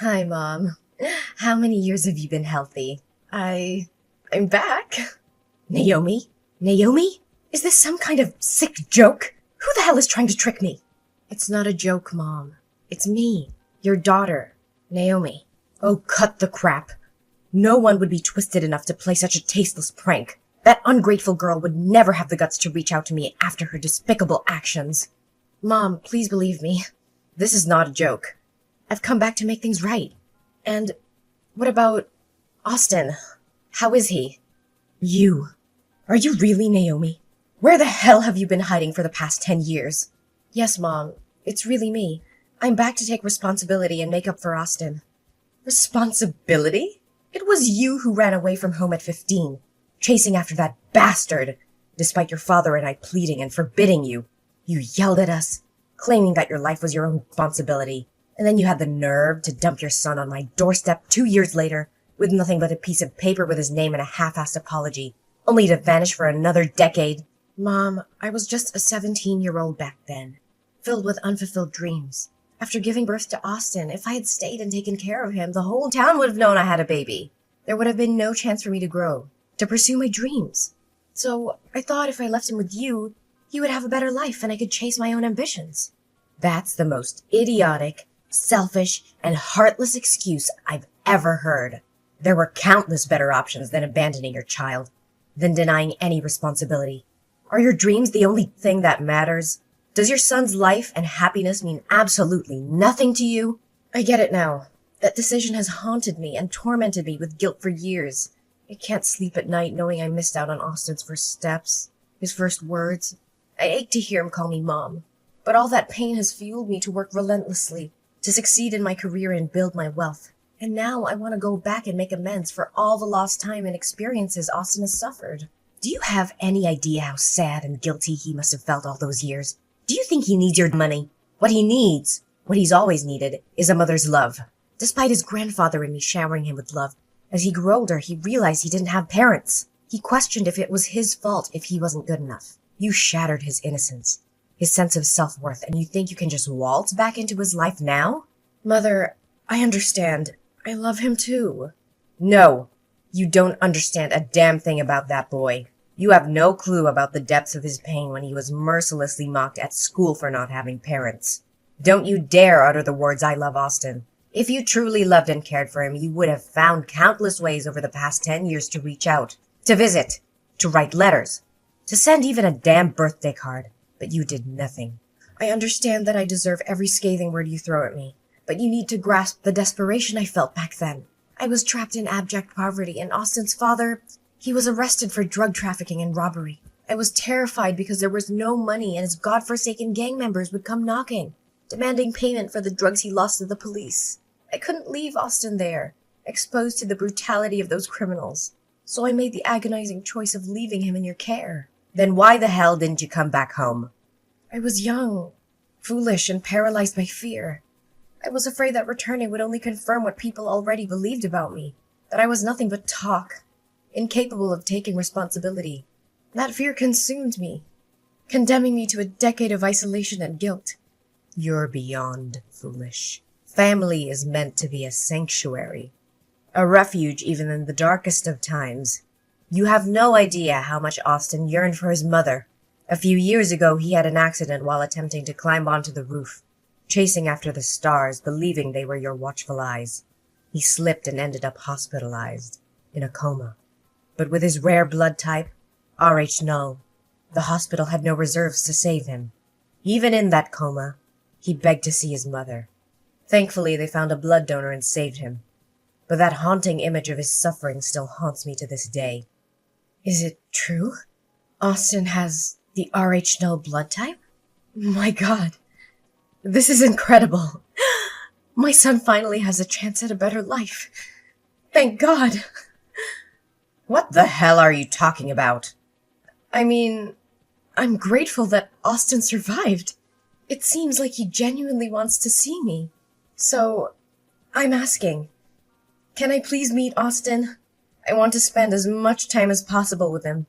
Hi, Mom. How many years have you been healthy? I'm back. Naomi? Naomi? Is this some kind of sick joke? Who the hell is trying to trick me? It's not a joke, Mom. It's me, your daughter, Naomi. Oh, cut the crap. No one would be twisted enough to play such a tasteless prank. That ungrateful girl would never have the guts to reach out to me after her despicable actions. Mom, please believe me. This is not a joke. I've come back to make things right. And what about Austin? How is he? You. Are you really Naomi? Where the hell have you been hiding for the past 10 years? Yes, Mom. It's really me. I'm back to take responsibility and make up for Austin. Responsibility? It was you who ran away from home at 15, chasing after that bastard, despite your father and I pleading and forbidding you. You yelled at us, claiming that your life was your own responsibility. And then you had the nerve to dump your son on my doorstep 2 years later with nothing but a piece of paper with his name and a half-assed apology, only to vanish for another decade. Mom, I was just a 17-year-old back then, filled with unfulfilled dreams. After giving birth to Austin, if I had stayed and taken care of him, the whole town would have known I had a baby. There would have been no chance for me to grow, to pursue my dreams. So I thought if I left him with you, he would have a better life and I could chase my own ambitions. That's the most idiotic, selfish, and heartless excuse I've ever heard. There were countless better options than abandoning your child, than denying any responsibility. Are your dreams the only thing that matters? Does your son's life and happiness mean absolutely nothing to you? I get it now. That decision has haunted me and tormented me with guilt for years. I can't sleep at night knowing I missed out on Austin's first steps, his first words. I ache to hear him call me Mom. But all that pain has fueled me to work relentlessly, to succeed in my career and build my wealth. And now I want to go back and make amends for all the lost time and experiences Austin has suffered. Do you have any idea how sad and guilty he must have felt all those years? Do you think he needs your money? What he needs, what he's always needed, is a mother's love. Despite his grandfather and me showering him with love, as he grew older, he realized he didn't have parents. He questioned if it was his fault if he wasn't good enough. You shattered his innocence, his sense of self-worth, and you think you can just waltz back into his life now? Mother, I understand. I love him too. No, you don't understand a damn thing about that boy. You have no clue about the depths of his pain when he was mercilessly mocked at school for not having parents. Don't you dare utter the words "I love Austin." If you truly loved and cared for him, you would have found countless ways over the past 10 years to reach out, to visit, to write letters, to send even a damn birthday card. But you did nothing. I understand that I deserve every scathing word you throw at me, but you need to grasp the desperation I felt back then. I was trapped in abject poverty, and Austin's father, he was arrested for drug trafficking and robbery. I was terrified because there was no money and his godforsaken gang members would come knocking, demanding payment for the drugs he lost to the police. I couldn't leave Austin there, exposed to the brutality of those criminals. So I made the agonizing choice of leaving him in your care. Then why the hell didn't you come back home? I was young, foolish, and paralyzed by fear. I was afraid that returning would only confirm what people already believed about me, that I was nothing but talk, incapable of taking responsibility. That fear consumed me, condemning me to a decade of isolation and guilt. You're beyond foolish. Family is meant to be a sanctuary, a refuge even in the darkest of times. You have no idea how much Austin yearned for his mother. A few years ago, he had an accident while attempting to climb onto the roof, chasing after the stars, believing they were your watchful eyes. He slipped and ended up hospitalized, in a coma. But with his rare blood type, Rh-null, the hospital had no reserves to save him. Even in that coma, he begged to see his mother. Thankfully, they found a blood donor and saved him. But that haunting image of his suffering still haunts me to this day. Is it true? Austin has the Rh-null blood type? My God, this is incredible. My son finally has a chance at a better life. Thank God. What the hell are you talking about? I mean, I'm grateful that Austin survived. It seems like he genuinely wants to see me. So, I'm asking, can I please meet Austin? I want to spend as much time as possible with him.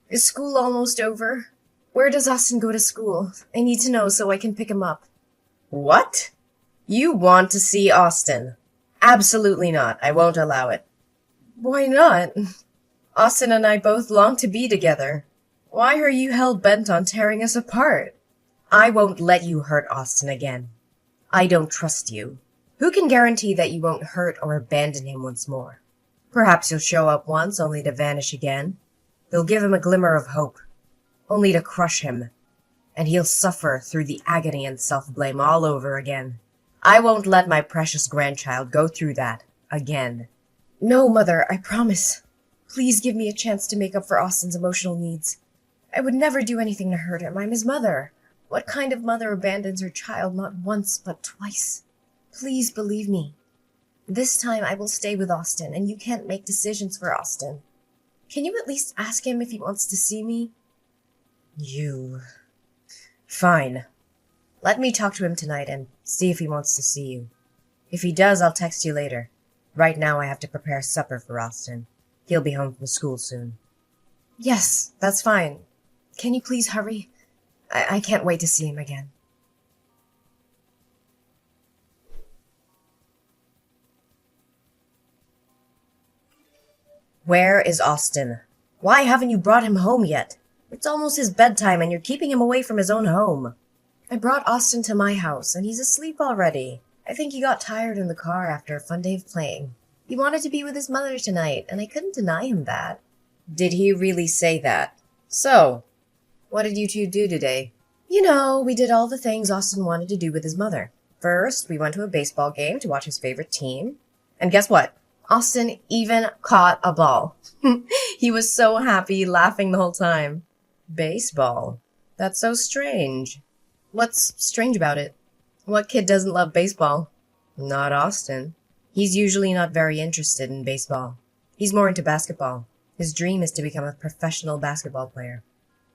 Is school almost over? Where does Austin go to school? I need to know so I can pick him up. What? You want to see Austin? Absolutely not. I won't allow it. Why not? Austin and I both long to be together. Why are you hell-bent on tearing us apart? I won't let you hurt Austin again. I don't trust you. Who can guarantee that you won't hurt or abandon him once more? Perhaps he'll show up once, only to vanish again. They'll give him a glimmer of hope, only to crush him. And he'll suffer through the agony and self-blame all over again. I won't let my precious grandchild go through that again. No, Mother, I promise. Please give me a chance to make up for Austin's emotional needs. I would never do anything to hurt him. I'm his mother. What kind of mother abandons her child not once but twice? Please believe me. This time I will stay with Austin, and you can't make decisions for Austin. Can you at least ask him if he wants to see me? You... Fine. Let me talk to him tonight and see if he wants to see you. If he does, I'll text you later. Right now I have to prepare supper for Austin. He'll be home from school soon. Yes, that's fine. Can you please hurry? I can't wait to see him again. Where is Austin? Why haven't you brought him home yet? It's almost his bedtime and you're keeping him away from his own home. I brought Austin to my house and he's asleep already. I think he got tired in the car after a fun day of playing. He wanted to be with his mother tonight and I couldn't deny him that. Did he really say that? So, what did you two do today? You know, we did all the things Austin wanted to do with his mother. First, we went to a baseball game to watch his favorite team. And guess what? Austin even caught a ball. He was so happy, laughing the whole time. Baseball? That's so strange. What's strange about it? What kid doesn't love baseball? Not Austin. He's usually not very interested in baseball. He's more into basketball. His dream is to become a professional basketball player.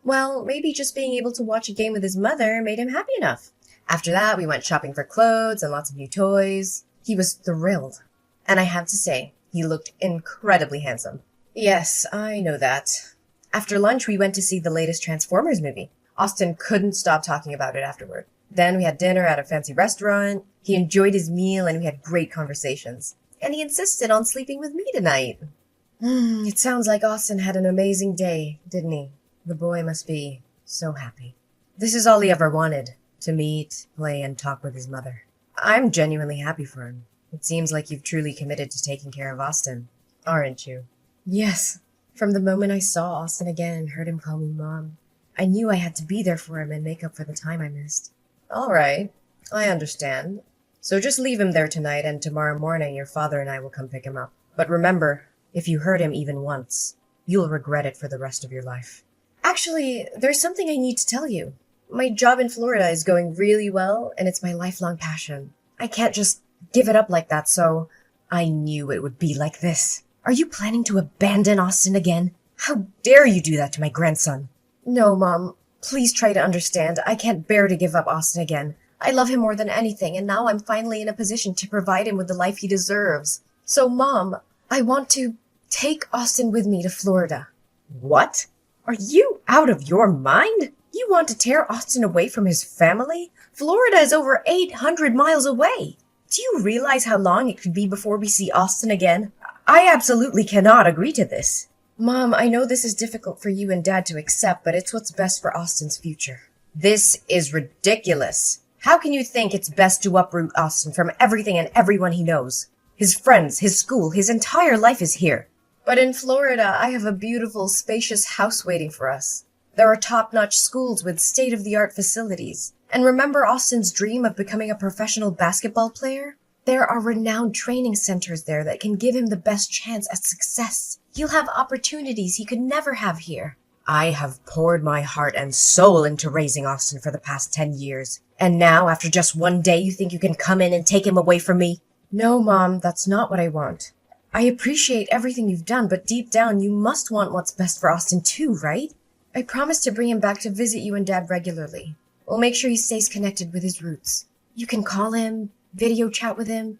Well, maybe just being able to watch a game with his mother made him happy enough. After that, we went shopping for clothes and lots of new toys. He was thrilled. And I have to say, he looked incredibly handsome. Yes, I know that. After lunch, we went to see the latest Transformers movie. Austin couldn't stop talking about it afterward. Then we had dinner at a fancy restaurant. He enjoyed his meal and we had great conversations. And he insisted on sleeping with me tonight. It sounds like Austin had an amazing day, didn't he? The boy must be so happy. This is all he ever wanted, to meet, play, and talk with his mother. I'm genuinely happy for him. It seems like you've truly committed to taking care of Austin, aren't you? Yes. From the moment I saw Austin again and heard him call me Mom, I knew I had to be there for him and make up for the time I missed. All right. I understand. So just leave him there tonight, and tomorrow morning your father and I will come pick him up. But remember, if you hurt him even once, you'll regret it for the rest of your life. Actually, there's something I need to tell you. My job in Florida is going really well, and it's my lifelong passion. I can't just give it up like that, so I knew it would be like this. Are you planning to abandon Austin again? How dare you do that to my grandson? No, Mom. Please try to understand. I can't bear to give up Austin again. I love him more than anything, and now I'm finally in a position to provide him with the life he deserves. So, Mom, I want to take Austin with me to Florida. What? Are you out of your mind? You want to tear Austin away from his family? Florida is over 800 miles away. Do you realize how long it could be before we see Austin again? I absolutely cannot agree to this. Mom, I know this is difficult for you and Dad to accept, but it's what's best for Austin's future. This is ridiculous. How can you think it's best to uproot Austin from everything and everyone he knows? His friends, his school, his entire life is here. But in Florida, I have a beautiful, spacious house waiting for us. There are top-notch schools with state-of-the-art facilities. And remember Austin's dream of becoming a professional basketball player? There are renowned training centers there that can give him the best chance at success. He'll have opportunities he could never have here. I have poured my heart and soul into raising Austin for the past 10 years. And now, after just one day, you think you can come in and take him away from me? No, Mom, that's not what I want. I appreciate everything you've done, but deep down, you must want what's best for Austin too, right? I promise to bring him back to visit you and Dad regularly. We'll make sure he stays connected with his roots. You can call him, video chat with him,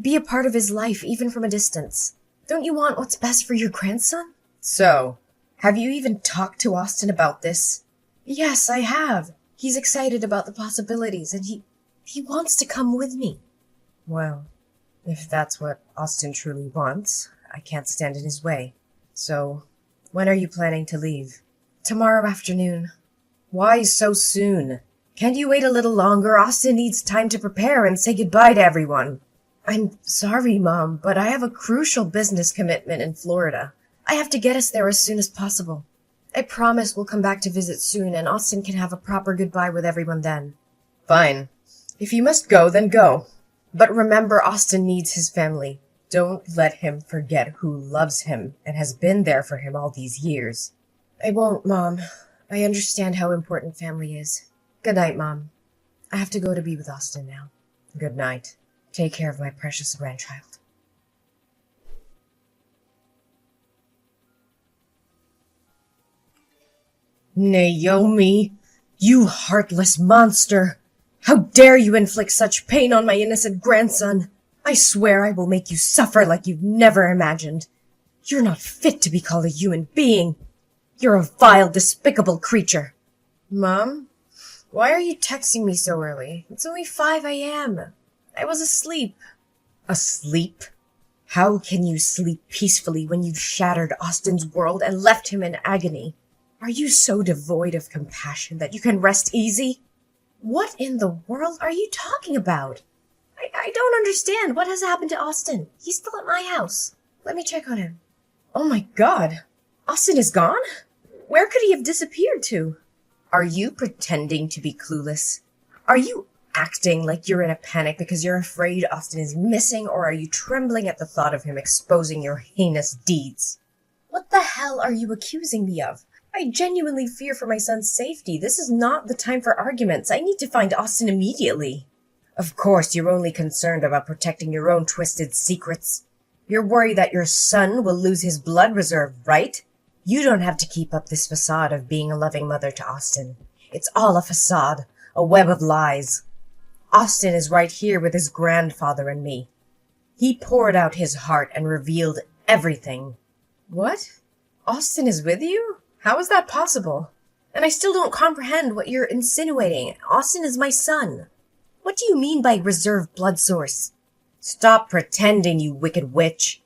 be a part of his life, even from a distance. Don't you want what's best for your grandson? So, have you even talked to Austin about this? Yes, I have. He's excited about the possibilities, and he wants to come with me. Well, If that's what Austin truly wants, I can't stand in his way. So, when are you planning to leave? Tomorrow afternoon. Why so soon? Can't you wait a little longer? Austin needs time to prepare and say goodbye to everyone. I'm sorry, Mom, but I have a crucial business commitment in Florida. I have to get us there as soon as possible. I promise we'll come back to visit soon, and Austin can have a proper goodbye with everyone then. Fine. If you must go, then go. But remember, Austin needs his family. Don't let him forget who loves him and has been there for him all these years. I won't, Mom. I understand how important family is. Good night, Mom. I have to go to be with Austin now. Good night. Take care of my precious grandchild. Naomi, you heartless monster! How dare you inflict such pain on my innocent grandson? I swear I will make you suffer like you've never imagined. You're not fit to be called a human being. You're a vile, despicable creature. Mom, why are you texting me so early? It's only 5 a.m. I was asleep. Asleep? How can you sleep peacefully when you've shattered Austin's world and left him in agony? Are you so devoid of compassion that you can rest easy? What in the world are you talking about? I don't understand. What has happened to Austin? He's still at my house. Let me check on him. Oh my God. Austin is gone? Where could he have disappeared to? Are you pretending to be clueless? Are you acting like you're in a panic because you're afraid Austin is missing, or are you trembling at the thought of him exposing your heinous deeds? What the hell are you accusing me of? I genuinely fear for my son's safety. This is not the time for arguments. I need to find Austin immediately. Of course, you're only concerned about protecting your own twisted secrets. You're worried that your son will lose his blood reserve, right? You don't have to keep up this facade of being a loving mother to Austin. It's all a facade, a web of lies. Austin is right here with his grandfather and me. He poured out his heart and revealed everything. What? Austin is with you? How is that possible? And I still don't comprehend what you're insinuating. Austin is my son. What do you mean by reserve blood source? Stop pretending, you wicked witch.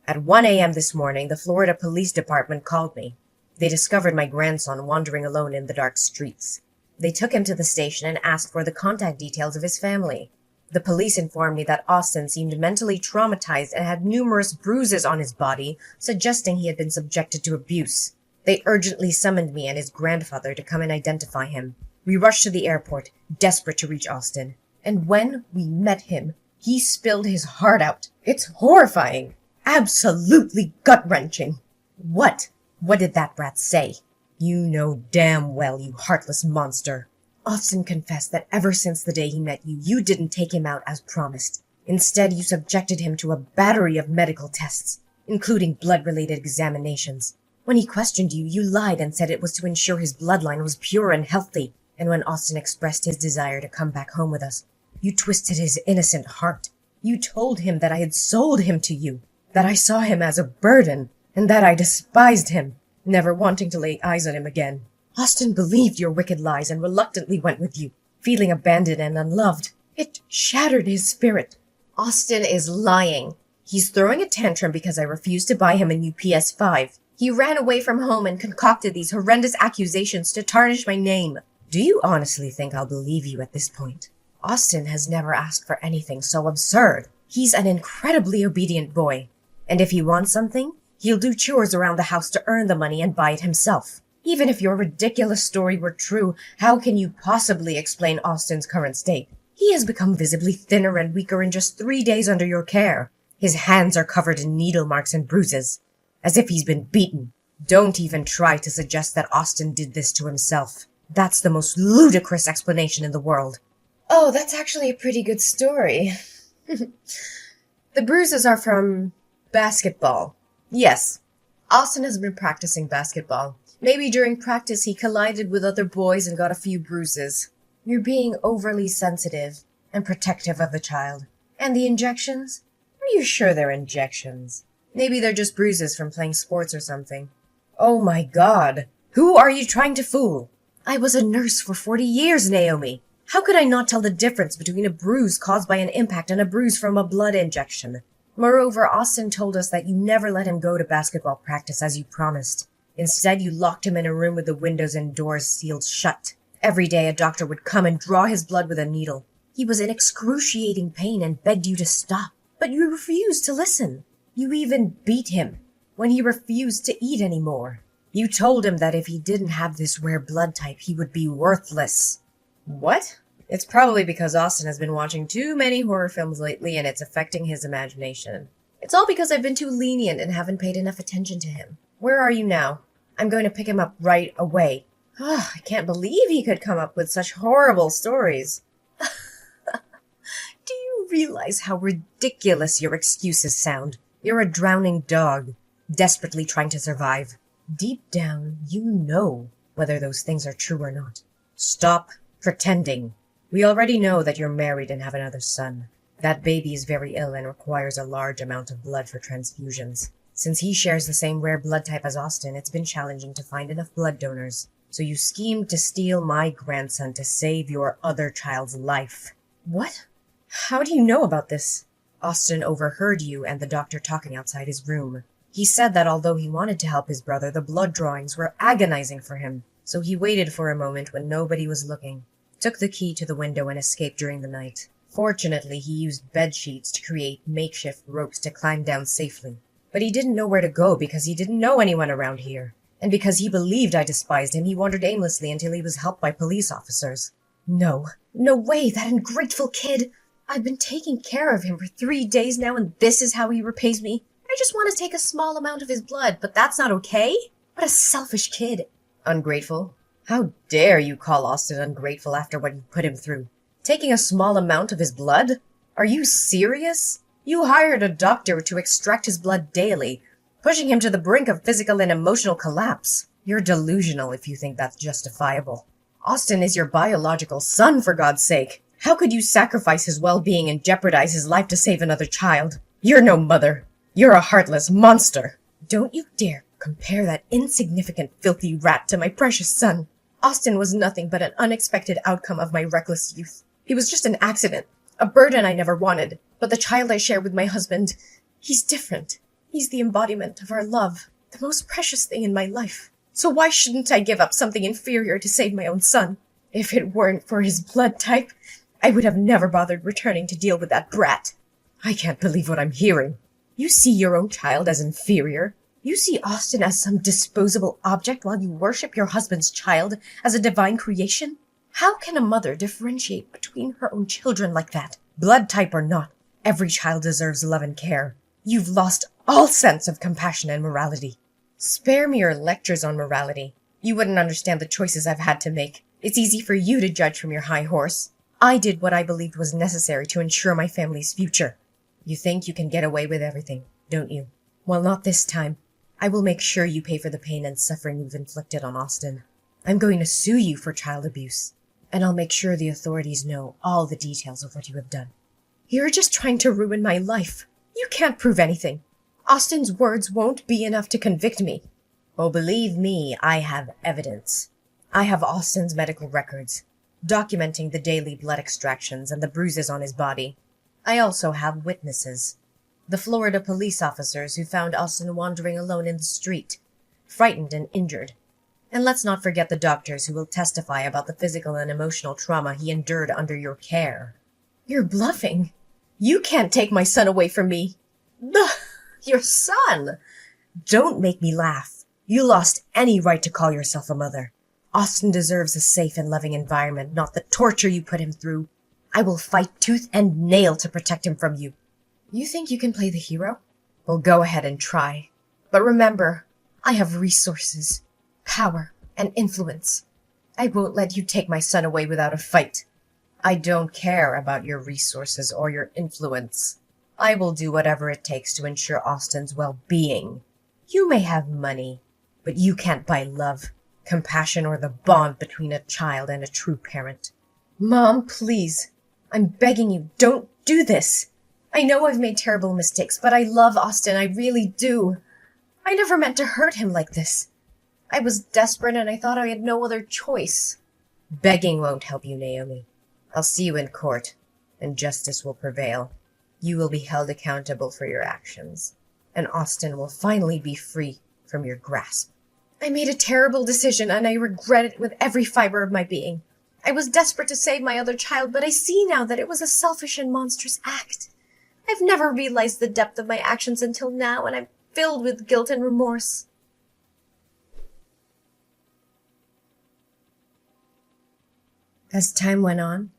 At 1 a.m. this morning, the Florida Police Department called me. They discovered my grandson wandering alone in the dark streets. They took him to the station and asked for the contact details of his family. The police informed me that Austin seemed mentally traumatized and had numerous bruises on his body, suggesting he had been subjected to abuse. They urgently summoned me and his grandfather to come and identify him. We rushed to the airport, desperate to reach Austin. And when we met him, he spilled his heart out. It's horrifying. Absolutely gut-wrenching. What? What did that brat say? You know damn well, you heartless monster. Austin confessed that ever since the day he met you, you didn't take him out as promised. Instead, you subjected him to a battery of medical tests, including blood-related examinations. When he questioned you, you lied and said it was to ensure his bloodline was pure and healthy. And when Austin expressed his desire to come back home with us, you twisted his innocent heart. You told him that I had sold him to you, that I saw him as a burden, and that I despised him, never wanting to lay eyes on him again. Austin believed your wicked lies and reluctantly went with you, feeling abandoned and unloved. It shattered his spirit. Austin is lying. He's throwing a tantrum because I refused to buy him a new PS5. He ran away from home and concocted these horrendous accusations to tarnish my name. Do you honestly think I'll believe you at this point? Austin has never asked for anything so absurd. He's an incredibly obedient boy. And if he wants something, he'll do chores around the house to earn the money and buy it himself. Even if your ridiculous story were true, how can you possibly explain Austin's current state? He has become visibly thinner and weaker in just 3 days under your care. His hands are covered in needle marks and bruises, as if he's been beaten. Don't even try to suggest that Austin did this to himself. That's the most ludicrous explanation in the world. Oh, that's actually a pretty good story. The bruises are from basketball. Yes, Austin has been practicing basketball. Maybe during practice he collided with other boys and got a few bruises. You're being overly sensitive and protective of the child. And the injections? Are you sure they're injections? Maybe they're just bruises from playing sports or something. Oh my God! Who are you trying to fool? I was a nurse for 40 years, Naomi. How could I not tell the difference between a bruise caused by an impact and a bruise from a blood injection? Moreover, Austin told us that you never let him go to basketball practice as you promised. Instead, you locked him in a room with the windows and doors sealed shut. Every day a doctor would come and draw his blood with a needle. He was in excruciating pain and begged you to stop, but you refused to listen. You even beat him when he refused to eat anymore. You told him that if he didn't have this rare blood type, he would be worthless. What? It's probably because Austin has been watching too many horror films lately and it's affecting his imagination. It's all because I've been too lenient and haven't paid enough attention to him. Where are you now? I'm going to pick him up right away. Oh, I can't believe he could come up with such horrible stories. Do you realize how ridiculous your excuses sound? You're a drowning dog, desperately trying to survive. Deep down, you know whether those things are true or not. Stop pretending. We already know that you're married and have another son. That baby is very ill and requires a large amount of blood for transfusions. Since he shares the same rare blood type as Austin, it's been challenging to find enough blood donors. So you schemed to steal my grandson to save your other child's life. What? How do you know about this? Austin overheard you and the doctor talking outside his room. He said that although he wanted to help his brother, the blood drawings were agonizing for him. So he waited for a moment when nobody was looking, took the key to the window and escaped during the night. Fortunately, he used bed sheets to create makeshift ropes to climb down safely. But he didn't know where to go because he didn't know anyone around here. And because he believed I despised him, he wandered aimlessly until he was helped by police officers. No way, that ungrateful kid! I've been taking care of him for 3 days now, and this is how he repays me? I just want to take a small amount of his blood, but that's not okay? What a selfish kid. Ungrateful? How dare you call Austin ungrateful after what you put him through? Taking a small amount of his blood? Are you serious? You hired a doctor to extract his blood daily, pushing him to the brink of physical and emotional collapse. You're delusional if you think that's justifiable. Austin is your biological son, for God's sake. How could you sacrifice his well-being and jeopardize his life to save another child? You're no mother. You're a heartless monster. Don't you dare compare that insignificant, filthy rat to my precious son. Austin was nothing but an unexpected outcome of my reckless youth. He was just an accident, a burden I never wanted. But the child I share with my husband, he's different. He's the embodiment of our love, the most precious thing in my life. So why shouldn't I give up something inferior to save my own son? If it weren't for his blood type, I would have never bothered returning to deal with that brat. I can't believe what I'm hearing. You see your own child as inferior. You see Austin as some disposable object while you worship your husband's child as a divine creation? How can a mother differentiate between her own children like that? Blood type or not, every child deserves love and care. You've lost all sense of compassion and morality. Spare me your lectures on morality. You wouldn't understand the choices I've had to make. It's easy for you to judge from your high horse. I did what I believed was necessary to ensure my family's future. You think you can get away with everything, don't you? Well, not this time. I will make sure you pay for the pain and suffering you've inflicted on Austin. I'm going to sue you for child abuse, and I'll make sure the authorities know all the details of what you have done. You're just trying to ruin my life. You can't prove anything. Austin's words won't be enough to convict me. Oh, believe me, I have evidence. I have Austin's medical records, documenting the daily blood extractions and the bruises on his body. I also have witnesses. The Florida police officers who found Austin wandering alone in the street, frightened and injured. And let's not forget the doctors who will testify about the physical and emotional trauma he endured under your care. You're bluffing. You can't take my son away from me. Ugh, your son! Don't make me laugh. You lost any right to call yourself a mother. Austin deserves a safe and loving environment, not the torture you put him through. I will fight tooth and nail to protect him from you. You think you can play the hero? Well, go ahead and try. But remember, I have resources, power, and influence. I won't let you take my son away without a fight. I don't care about your resources or your influence. I will do whatever it takes to ensure Austin's well-being. You may have money, but you can't buy love, compassion, or the bond between a child and a true parent. Mom, please. I'm begging you, don't do this. I know I've made terrible mistakes, but I love Austin, I really do. I never meant to hurt him like this. I was desperate and I thought I had no other choice. Begging won't help you, Naomi. I'll see you in court, and justice will prevail. You will be held accountable for your actions, and Austin will finally be free from your grasp. I made a terrible decision, and I regret it with every fiber of my being. I was desperate to save my other child, but I see now that it was a selfish and monstrous act. I've never realized the depth of my actions until now, and I'm filled with guilt and remorse. As time went on,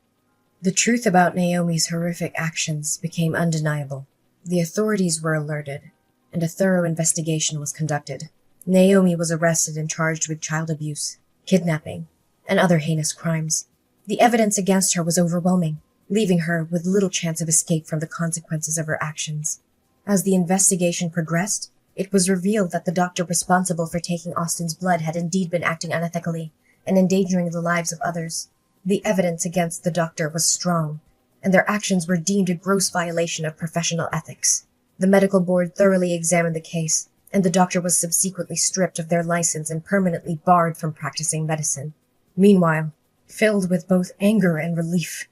the truth about Naomi's horrific actions became undeniable. The authorities were alerted, and a thorough investigation was conducted. Naomi was arrested and charged with child abuse, kidnapping, and other heinous crimes. The evidence against her was overwhelming, leaving her with little chance of escape from the consequences of her actions. As the investigation progressed, it was revealed that the doctor responsible for taking Austin's blood had indeed been acting unethically and endangering the lives of others. The evidence against the doctor was strong, and their actions were deemed a gross violation of professional ethics. The medical board thoroughly examined the case, and the doctor was subsequently stripped of their license and permanently barred from practicing medicine. Meanwhile, filled with both anger and relief,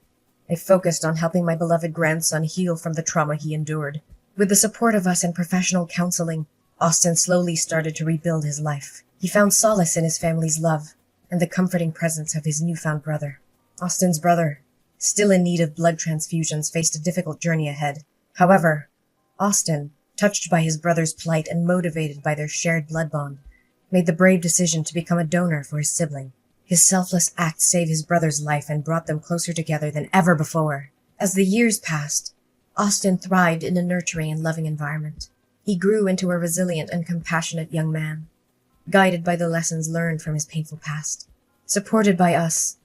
I focused on helping my beloved grandson heal from the trauma he endured. With the support of us and professional counseling, Austin slowly started to rebuild his life. He found solace in his family's love and the comforting presence of his newfound brother. Austin's brother, still in need of blood transfusions, faced a difficult journey ahead. However, Austin, touched by his brother's plight and motivated by their shared blood bond, made the brave decision to become a donor for his sibling. His selfless act saved his brother's life and brought them closer together than ever before. As the years passed, Austin thrived in a nurturing and loving environment. He grew into a resilient and compassionate young man, guided by the lessons learned from his painful past. Supported by us,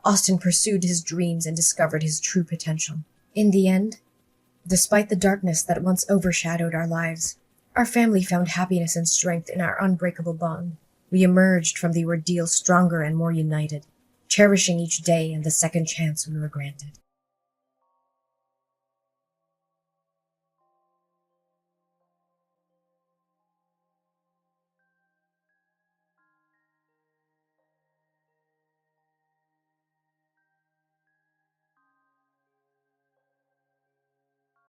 Austin pursued his dreams and discovered his true potential. In the end, despite the darkness that once overshadowed our lives, our family found happiness and strength in our unbreakable bond. We emerged from the ordeal stronger and more united, cherishing each day and the second chance we were granted.